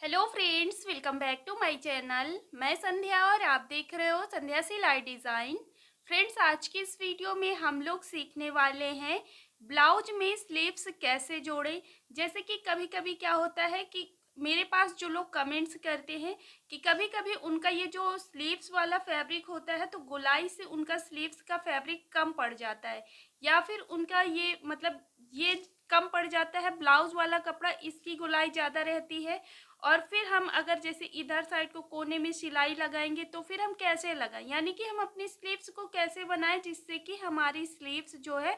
Hello friends, welcome back to my channel. मैं संध्या और आप देख रहे हो संध्या सिलाई डिज़ाइन। फ्रेंड्स, आज की इस वीडियो में हम लोग सीखने वाले हैं ब्लाउज में स्लीव्स कैसे जोड़ें। जैसे कि कभी कभी क्या होता है कि मेरे पास जो लोग कमेंट्स करते हैं कि कभी कभी उनका ये जो स्लीव्स वाला फैब्रिक होता है तो गोलाई से उनका स्लीव्स का फैब्रिक कम पड़ जाता है, या फिर उनका ये ये कम पड़ जाता है ब्लाउज वाला कपड़ा, इसकी गोलाई ज़्यादा रहती है। और फिर हम अगर जैसे इधर साइड को कोने में सिलाई लगाएंगे तो फिर हम कैसे लगाएं, यानी कि हम अपनी स्लीव्स को कैसे बनाएं जिससे कि हमारी स्लीव्स जो है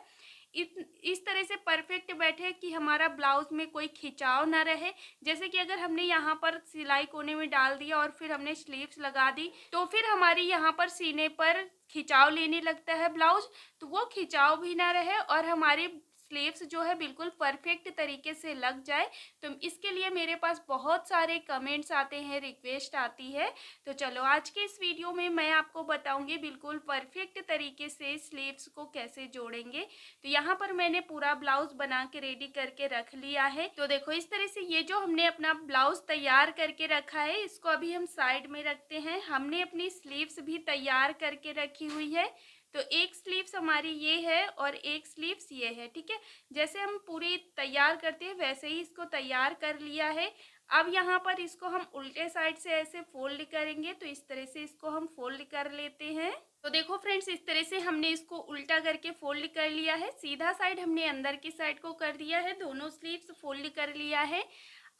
इस तरह से परफेक्ट बैठे कि हमारा ब्लाउज में कोई खिंचाव ना रहे। जैसे कि अगर हमने यहाँ पर सिलाई कोने में डाल दिया और फिर हमने स्लीव्स लगा दी तो फिर हमारी यहाँ पर सीने पर खिंचाव लेने लगता है ब्लाउज, तो वो खिंचाव भी ना रहे और हमारी स्लीव्स जो है बिल्कुल परफेक्ट तरीके से लग जाए। तो इसके लिए मेरे पास बहुत सारे कमेंट्स आते हैं, रिक्वेस्ट आती है। तो चलो आज के इस वीडियो में मैं आपको बताऊंगी बिल्कुल परफेक्ट तरीके से स्लीव्स को कैसे जोड़ेंगे। तो यहाँ पर मैंने पूरा ब्लाउज बना के रेडी करके रख लिया है। तो देखो इस तरह से ये जो हमने अपना ब्लाउज तैयार करके रखा है इसको अभी हम साइड में रखते हैं। हमने अपनी स्लीव्स भी तैयार करके रखी हुई है। तो एक स्लीव्स हमारी ये है और एक स्लीव्स ये है, ठीक है। जैसे हम पूरी तैयार करते हैं वैसे ही इसको तैयार कर लिया है। अब यहाँ पर इसको हम उल्टे साइड से ऐसे फोल्ड करेंगे, तो इस तरह से इसको हम फोल्ड कर लेते हैं। तो देखो फ्रेंड्स, इस तरह से हमने इसको उल्टा करके फोल्ड कर लिया है। सीधा साइड हमने अंदर की साइड को कर दिया है, दोनों स्लीव्स फोल्ड कर लिया है।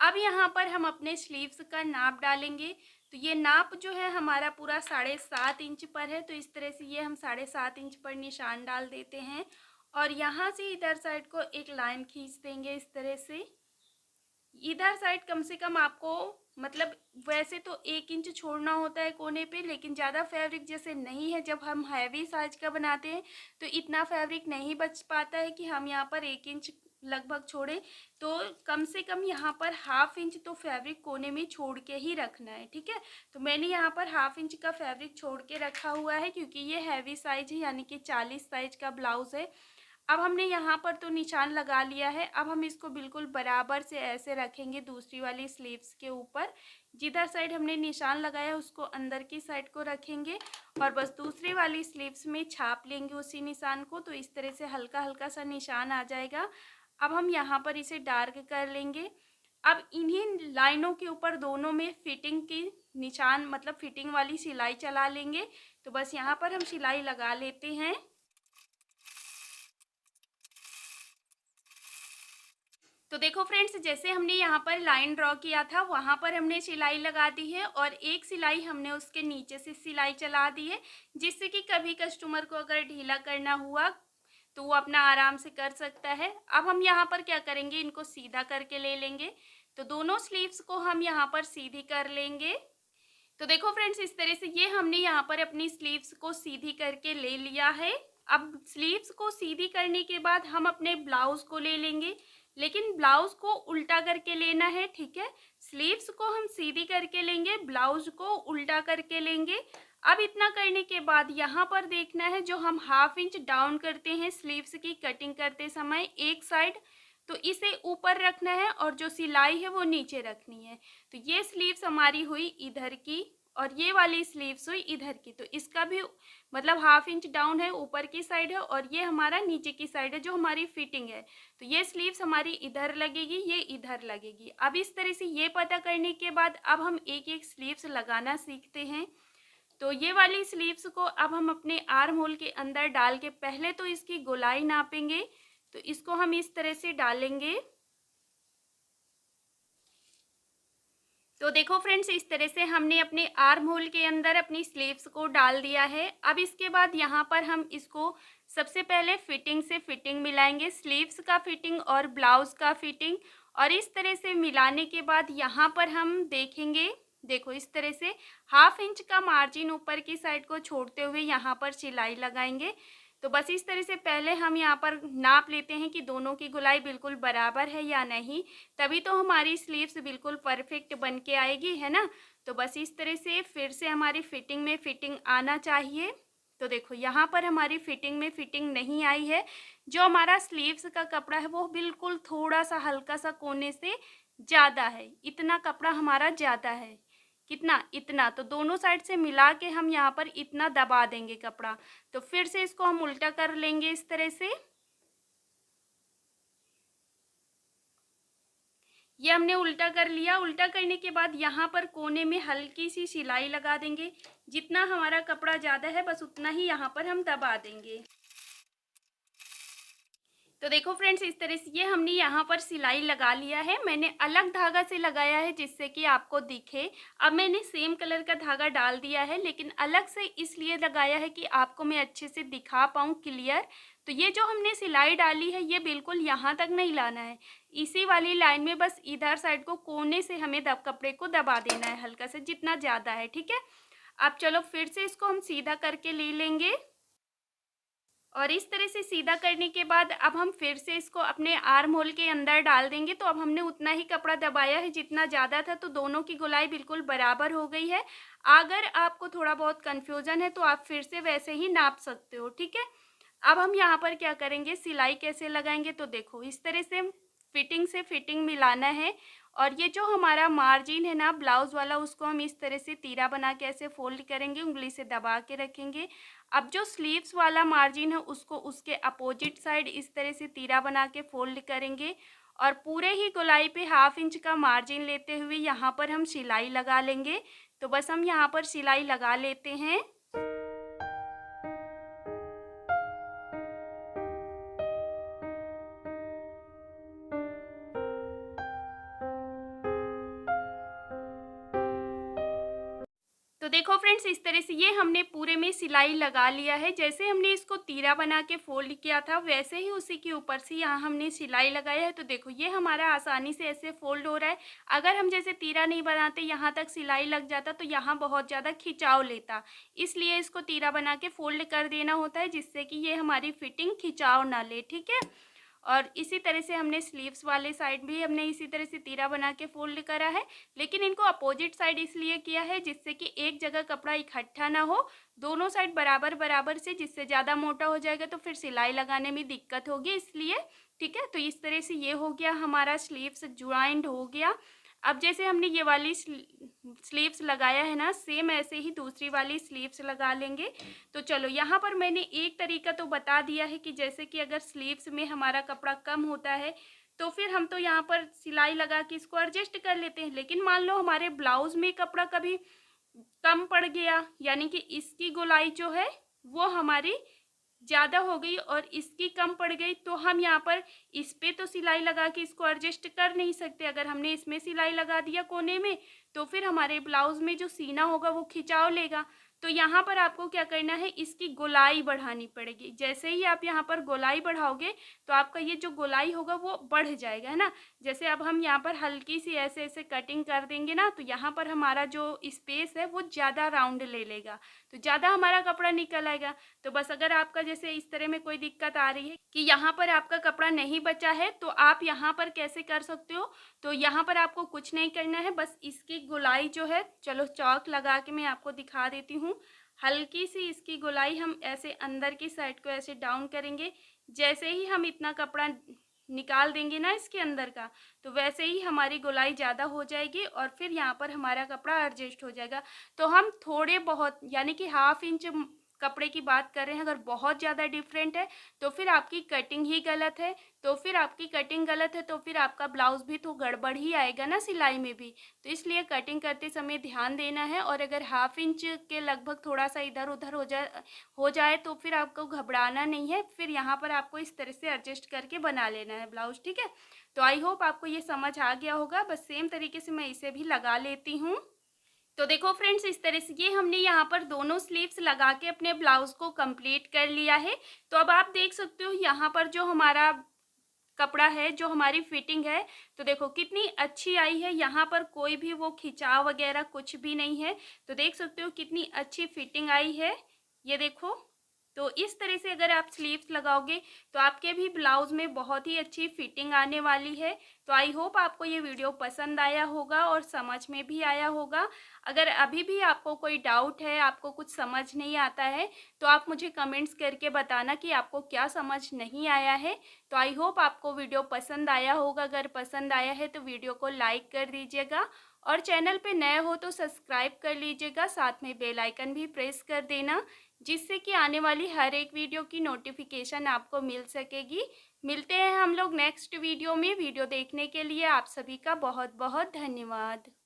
अब यहाँ पर हम अपने स्लीव्स का नाप डालेंगे। तो ये नाप जो है हमारा पूरा 7.5 इंच पर है, तो इस तरह से ये हम 7.5 इंच पर निशान डाल देते हैं और यहाँ से इधर साइड को एक लाइन खींच देंगे इस तरह से। इधर साइड कम से कम आपको वैसे तो 1 इंच छोड़ना होता है कोने पे, लेकिन ज़्यादा फैब्रिक जैसे नहीं है, जब हम हैवी साइज का बनाते हैं तो इतना फैब्रिक नहीं बच पाता है कि हम यहाँ पर 1 इंच लगभग छोड़ें। तो कम से कम यहाँ पर 1/2 इंच तो फैब्रिक कोने में छोड़ के ही रखना है, ठीक है। तो मैंने यहाँ पर 1/2 इंच का फैब्रिक छोड़ के रखा हुआ है क्योंकि ये हैवी साइज है, यानी कि 40 साइज का ब्लाउज है। अब हमने यहाँ पर तो निशान लगा लिया है। अब हम इसको बिल्कुल बराबर से ऐसे रखेंगे दूसरी वाली स्लीव्स के ऊपर। जिधर साइड हमने निशान लगाया उसको अंदर की साइड को रखेंगे और बस दूसरी वाली स्लीव्स में छाप लेंगे उसी निशान को। तो इस तरह से हल्का हल्का सा निशान आ जाएगा। अब हम यहाँ पर इसे डार्क कर लेंगे। अब इन्हीं लाइनों के ऊपर दोनों में फिटिंग की निशान फिटिंग वाली सिलाई चला लेंगे। तो बस यहाँ पर हम सिलाई लगा लेते हैं। तो देखो फ्रेंड्स, जैसे हमने यहाँ पर लाइन ड्रॉ किया था वहाँ पर हमने सिलाई लगा दी है और एक सिलाई हमने उसके नीचे से सिलाई चला दी है, जिससे कि कभी कस्टमर को अगर ढीला करना हुआ तो वो अपना आराम से कर सकता है। अब हम यहाँ पर क्या करेंगे, इनको सीधा करके ले लेंगे। तो दोनों स्लीव्स को हम यहाँ पर सीधी कर लेंगे। तो देखो फ्रेंड्स, इस तरह से ये हमने यहाँ पर अपनी स्लीव्स को सीधी करके ले लिया है। अब स्लीव्स को सीधी करने के बाद हम अपने ब्लाउज को ले लेंगे, लेकिन ब्लाउज को उल्टा करके लेना है, ठीक है। स्लीव्स को हम सीधी करके लेंगे, ब्लाउज को उल्टा करके लेंगे। अब इतना करने के बाद यहाँ पर देखना है, जो हम 1/2 इंच डाउन करते हैं स्लीव्स की कटिंग करते समय एक साइड, तो इसे ऊपर रखना है और जो सिलाई है वो नीचे रखनी है। तो ये स्लीव्स हमारी हुई इधर की और ये वाली स्लीव्स हुई इधर की। तो इसका भी 1/2 इंच डाउन है, ऊपर की साइड है, और ये हमारा नीचे की साइड है जो हमारी फिटिंग है। तो ये स्लीव्स हमारी इधर लगेगी, ये इधर लगेगी। अब इस तरह से ये पता करने के बाद अब हम एक एक स्लीव्स लगाना सीखते हैं। तो ये वाली स्लीव्स को अब हम अपने आर्म होल के अंदर डाल के पहले तो इसकी गोलाई नापेंगे। तो इसको हम इस तरह से डालेंगे। तो देखो फ्रेंड्स, इस तरह से हमने अपने आर्म होल के अंदर अपनी स्लीव्स को डाल दिया है। अब इसके बाद यहाँ पर हम इसको सबसे पहले फिटिंग से फिटिंग मिलाएंगे, स्लीव्स का फिटिंग और ब्लाउज का फिटिंग। और इस तरह से मिलाने के बाद यहाँ पर हम देखेंगे, देखो इस तरह से 1/2 इंच का मार्जिन ऊपर की साइड को छोड़ते हुए यहाँ पर सिलाई लगाएंगे। तो बस इस तरह से पहले हम यहाँ पर नाप लेते हैं कि दोनों की गोलाई बिल्कुल बराबर है या नहीं, तभी तो हमारी स्लीव्स बिल्कुल परफेक्ट बन के आएगी, है ना। तो बस इस तरह से फिर से हमारी फिटिंग में फिटिंग आना चाहिए। तो देखो यहाँ पर हमारी फिटिंग में फिटिंग नहीं आई है। जो हमारा स्लीव्स का कपड़ा है वो बिल्कुल थोड़ा सा हल्का सा कोने से ज़्यादा है, इतना कपड़ा हमारा ज़्यादा है। कितना? इतना। तो दोनों साइड से मिला के हम यहाँ पर इतना दबा देंगे कपड़ा। तो फिर से इसको हम उल्टा कर लेंगे इस तरह से। ये हमने उल्टा कर लिया। उल्टा करने के बाद यहाँ पर कोने में हल्की सी सिलाई लगा देंगे। जितना हमारा कपड़ा ज़्यादा है बस उतना ही यहाँ पर हम दबा देंगे। तो देखो फ्रेंड्स, इस तरह से ये हमने यहाँ पर सिलाई लगा लिया है। मैंने अलग धागा से लगाया है जिससे कि आपको दिखे। अब मैंने सेम कलर का धागा डाल दिया है, लेकिन अलग से इसलिए लगाया है कि आपको मैं अच्छे से दिखा पाऊँ क्लियर। तो ये जो हमने सिलाई डाली है ये बिल्कुल यहाँ तक नहीं लाना है, इसी वाली लाइन में बस इधर साइड को कोने से हमें कपड़े को दबा देना है हल्का से, जितना ज़्यादा है। ठीक है, अब चलो फिर से इसको हम सीधा करके ले लेंगे। और इस तरह से सीधा करने के बाद अब हम फिर से इसको अपने आर्म होल के अंदर डाल देंगे। तो अब हमने उतना ही कपड़ा दबाया है जितना ज़्यादा था, तो दोनों की गोलाई बिल्कुल बराबर हो गई है। अगर आपको थोड़ा बहुत कन्फ्यूज़न है तो आप फिर से वैसे ही नाप सकते हो। ठीक है, अब हम यहाँ पर क्या करेंगे, सिलाई कैसे लगाएंगे। तो देखो इस तरह से फिटिंग से फिटिंग मिलाना है। और ये जो हमारा मार्जिन है ना ब्लाउज़ वाला, उसको हम इस तरह से तीरा बना के ऐसे फोल्ड करेंगे, उंगली से दबा के रखेंगे। अब जो स्लीव्स वाला मार्जिन है उसको उसके अपोजिट साइड इस तरह से तीरा बना के फोल्ड करेंगे। और पूरे ही गोलाई पे 1/2 इंच का मार्जिन लेते हुए यहाँ पर हम सिलाई लगा लेंगे। तो बस हम यहाँ पर सिलाई लगा लेते हैं। तो देखो फ्रेंड्स, इस तरह से ये हमने पूरे में सिलाई लगा लिया है। जैसे हमने इसको तीरा बना के फोल्ड किया था वैसे ही उसी के ऊपर से यहाँ हमने सिलाई लगाया है। तो देखो ये हमारा आसानी से ऐसे फोल्ड हो रहा है। अगर हम जैसे तीरा नहीं बनाते, यहाँ तक सिलाई लग जाता तो यहाँ बहुत ज़्यादा खिंचाव लेता, इसलिए इसको तीरा बना के फोल्ड कर देना होता है जिससे कि ये हमारी फिटिंग खिंचाव ना ले। ठीक है, और इसी तरह से हमने स्लीव्स वाले साइड भी हमने इसी तरह से तीरा बना के फोल्ड करा है, लेकिन इनको अपोजिट साइड इसलिए किया है जिससे कि एक जगह कपड़ा इकट्ठा ना हो, दोनों साइड बराबर बराबर से। जिससे ज़्यादा मोटा हो जाएगा तो फिर सिलाई लगाने में दिक्कत होगी, इसलिए। ठीक है, तो इस तरह से ये हो गया हमारा स्लीव्स ज्वाइंट हो गया। अब जैसे हमने ये वाली स्लीव्स लगाया है ना, सेम ऐसे ही दूसरी वाली स्लीव्स लगा लेंगे। तो चलो यहाँ पर मैंने एक तरीका तो बता दिया है कि जैसे कि अगर स्लीव्स में हमारा कपड़ा कम होता है तो फिर हम तो यहाँ पर सिलाई लगा के इसको एडजस्ट कर लेते हैं। लेकिन मान लो हमारे ब्लाउज में कपड़ा कभी कम पड़ गया, यानी कि इसकी गोलाई जो है वो हमारी ज़्यादा हो गई और इसकी कम पड़ गई, तो हम यहाँ पर इस पे तो सिलाई लगा के इसको एडजस्ट कर नहीं सकते। अगर हमने इसमें सिलाई लगा दिया कोने में तो फिर हमारे ब्लाउज में जो सीना होगा वो खिंचाव लेगा। तो यहाँ पर आपको क्या करना है, इसकी गोलाई बढ़ानी पड़ेगी। जैसे ही आप यहाँ पर गोलाई बढ़ाओगे तो आपका ये जो गोलाई होगा वो बढ़ जाएगा, है ना। जैसे अब हम यहाँ पर हल्की सी ऐसे ऐसे कटिंग कर देंगे ना, तो यहाँ पर हमारा जो स्पेस है वो ज़्यादा राउंड ले लेगा, तो ज़्यादा हमारा कपड़ा निकल आएगा। तो बस अगर आपका जैसे इस तरह में कोई दिक्कत आ रही है कि यहाँ पर आपका कपड़ा नहीं बचा है, तो आप यहाँ पर कैसे कर सकते हो। तो यहाँ पर आपको कुछ नहीं करना है, बस इसकी गोलाई जो है, चलो चौक लगा के मैं आपको दिखा देती हूँ। हल्की सी इसकी गोलाई हम ऐसे अंदर की साइड को ऐसे डाउन करेंगे। जैसे ही हम इतना कपड़ा निकाल देंगे ना इसके अंदर का, तो वैसे ही हमारी गोलाई ज़्यादा हो जाएगी और फिर यहाँ पर हमारा कपड़ा एडजस्ट हो जाएगा। तो हम थोड़े बहुत यानी कि 1/2 इंच कपड़े की बात कर रहे हैं। अगर बहुत ज़्यादा डिफरेंट है तो फिर आपकी कटिंग ही गलत है, तो फिर आपकी कटिंग गलत है तो फिर आपका ब्लाउज़ भी तो गड़बड़ ही आएगा ना सिलाई में भी। तो इसलिए कटिंग करते समय ध्यान देना है। और अगर 1/2 इंच के लगभग थोड़ा सा इधर उधर हो जाए तो फिर आपको घबराना नहीं है, फिर यहाँ पर आपको इस तरह से एडजस्ट करके बना लेना है ब्लाउज़। ठीक है, तो आई होप आपको ये समझ आ गया होगा। बस सेम तरीके से मैं इसे भी लगा लेती हूँ। तो देखो फ्रेंड्स, इस तरह से ये हमने यहाँ पर दोनों स्लीव्स लगा के अपने ब्लाउज को कंप्लीट कर लिया है। तो अब आप देख सकते हो यहाँ पर जो हमारा कपड़ा है, जो हमारी फिटिंग है, तो देखो कितनी अच्छी आई है। यहाँ पर कोई भी वो खिंचाव वगैरह कुछ भी नहीं है। तो देख सकते हो कितनी अच्छी फिटिंग आई है, ये देखो। तो इस तरह से अगर आप स्लीव्स लगाओगे तो आपके भी ब्लाउज़ में बहुत ही अच्छी फिटिंग आने वाली है। तो आई होप आपको ये वीडियो पसंद आया होगा और समझ में भी आया होगा। अगर अभी भी आपको कोई डाउट है, आपको कुछ समझ नहीं आता है, तो आप मुझे कमेंट्स करके बताना कि आपको क्या समझ नहीं आया है। तो आई होप आपको वीडियो पसंद आया होगा। अगर पसंद आया है तो वीडियो को लाइक कर दीजिएगा और चैनल पे नए हो तो सब्सक्राइब कर लीजिएगा, साथ में बेल आइकन भी प्रेस कर देना, जिससे कि आने वाली हर एक वीडियो की नोटिफिकेशन आपको मिल सकेगी। मिलते हैं हम लोग नेक्स्ट वीडियो में। वीडियो देखने के लिए आप सभी का बहुत बहुत धन्यवाद।